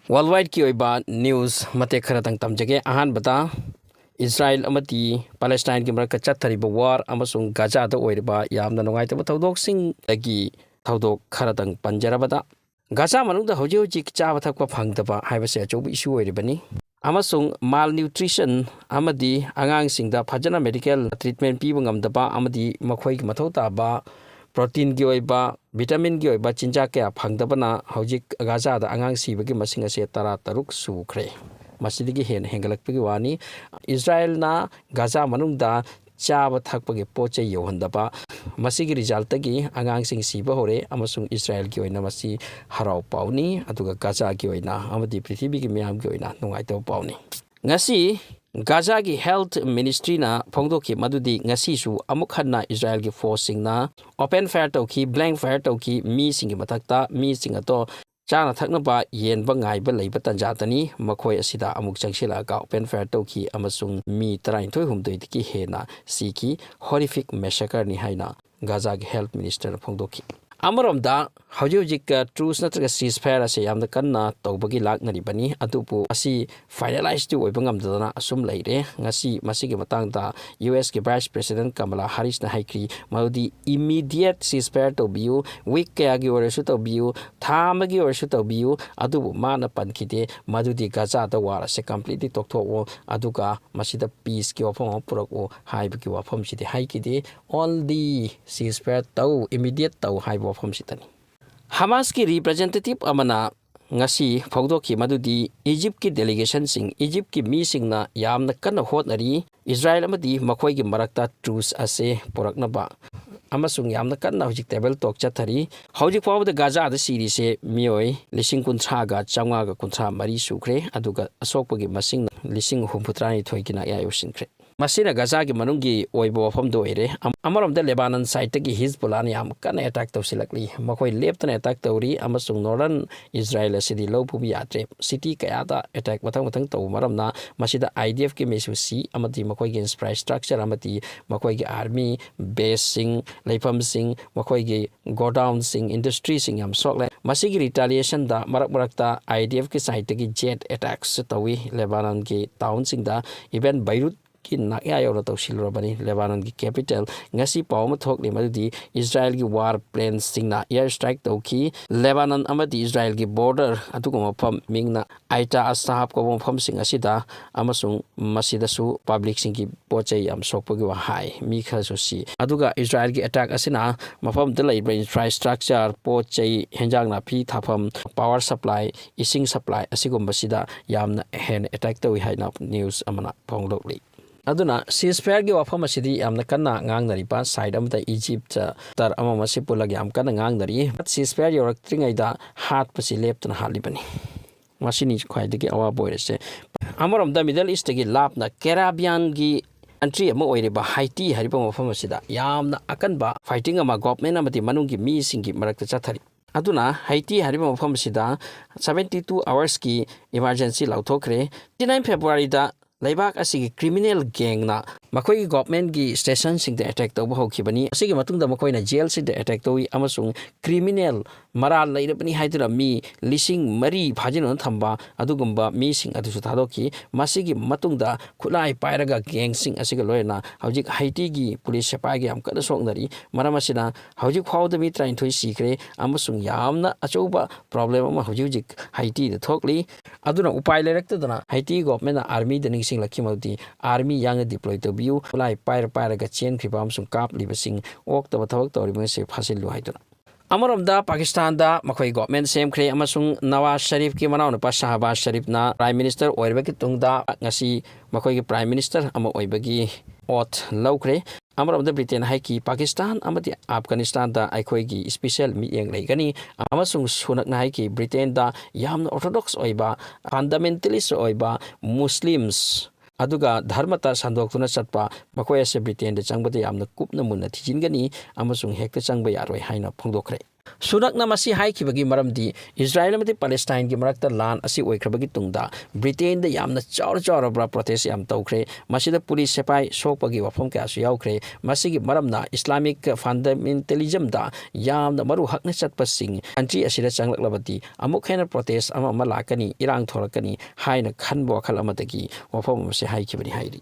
Worldwide ki oiba news mate kharatang tamjage ahan bata Israel amati Palestine ki marka chathariba war amasung Gaza da oiriba yamna nongai ta thodok sing agi thodok kharatang panjarabada Gaza manungda hoji hoji chaba thakpa phangdaba haibase achobu issue oiribani amasung malnutrition amadi angang singda phajana medical treatment piba ngamdaba amadi makhoi ki mathau taba protein ki oiba vitamin ki oiba chinja kya phangdabana hojik Gaza da angang sibagi masing ase tara taruk sukre masidigi hen hengalakpagi wani Israel na Gaza manungda chaba thakpagi poche yohandaba masigi result tagi angang sing siba hore amasung Israel ki oina masi harau pauni aduga Gaza ki oina amadi prithibi ki miyam ki oina nungai taw pauni ngasi Gaza ki health ministry na phongdoki madudi ngasi su amuk hanna Israel ki forcing na open fire tawki blank fire tawki mi singi mathakta mi singa to chana thakna ba yen ba ngai ba leiba tanjatani makhoi asida amuk changsila ka open fire tawki amasung mi 33 humdoi ki hena siki horrific massacre ni haina Gaza ki health minister phongdoki Amaromda hojik truce natraga ceasefire ase yamna kanna tawbagi laknari bani atupu asi finalize tu oibangam dana asum leire ngasi masigi matangda US ki Vice President Kamala Harris na haikri maudi immediate ceasefire to biu week kaya gi oresu to biu thamagi oresu to biu atubu mana pankide madudi Gaza da wara se completely tokto aduga masida peace ki wafam purako haibu ki wafam sidi haikide all the ceasefire to immediate to haibu Hamas ki representative amana ngasi phogdoki madudi Egypt ki delegation sing Egypt ki mi sing na yamna kana hotnari Israel amadi makhoi gi marakta truce ase porakna ba amasung yamna kana hojik table talk chathari hojik fawda Gaza da siri se mioi lising kuncha ga changa ga kuncha mari sukre aduga asokpagi masing lising humputrani thoikina ya yosinkre Masina Gaza ki manungi oibo wafam do ere amarom de Lebanon side ki Hezbollah ni am kana attack tawsilakli makoi left na attack tawri amasung northern Israel asidi low pubi atre city kaya da attack mathang taw maramna masida IDF ki mesusi amati makoi gi infrastructure amati makoi gi army base sing leifam sing makoi gi godown sing industry sing am sokle masigi retaliation da marakta IDF ki side ki jet attacks tawi Lebanon ki town sing da even Beirut ki nakya yoro tawsil robani Lebanon ki capital ngasi pawma thokli madudi Israel ki war planes singna air strike tawki Lebanon amadi Israel ki border atuko mafam mingna aita asahab ko mafam sing asida amasung masida su public sing ki pochai am sokpagi wa hai mi khasu si aduga Israel ki attack asina mafam delai infrastructure pochai henjang na phi thafam power supply ising supply asigum basida yamna hen attack tawi haina news amana phongdokli Aduna ceasefire gi wafam asidi yamna kanna ngangnari pa side amta Egypt tar amama sipula gi am kanna ngangnari ceasefire yoraktringaida hat pasi leptana halibani masini khwaidagi awa boirese amarom da Middle East gi lapna Caribbean gi country ama oiriba Haiti hariba wafam asida yamna akanba fighting ama government amati manungi mi singi marakta chathari Aduna Haiti hariba wafam asida 72 hours ki emergency lauthokre 9 February da Laibak asigi criminal gang na makoi government gi station sing the attack tawba hokibani asigi matungda makoi na jail sing the attack tawi amasung criminal maral lairabani haidura mi lising mari phajin thamba adugumba mi sing adusu thadoki masigi matungda khulai pairaga gang sing asiga loina hojik Haiti gi police sepa gi am kada soknari maramasina hojik phawda mi train thoi sikre amasung yamna achoba problem ama hojik Haiti the thokli aduna upai lerakta dana Haiti government na army the sing lakimodi army yang deploy to view lai pair ga chen kribam sung kap libasing ok ta thawak tori me se phasil lu haiduna amarom da Pakistan da makhoi government sem kre amasung Nawaz Sharif ki manaw na pa Shahbaz Sharif na prime minister oirbaki tungda ngasi makhoi ki prime minister ama oibagi oath laukre amarom da Britain haiki Pakistan amati Afghanistan da aikhoi gi special mi yeng leigani amasung sunak na haiki Britain da yamna orthodox oiba fundamentalist oiba Muslims aduga dharmata sandoktuna chatpa makhoi ase Britain da changbada yamna kupna munna thijingani amasung hekta changba yaroi haina phongdokre Sunakna masi haikibagi maramdi Israel amati Palestine gi marakta lan asi oikrabagi tungda Britain da yamna chaur protest yam tawkhre masida police sepai sokpagi wafam ka asu yaukre masigi maramna Islamic fundamentalism da yamna maru hakna chatpasing country asida changlaklabati amuk hena protest ama lakani irang thorakani haina khanbo khal amadagi wafam se haikibani hairi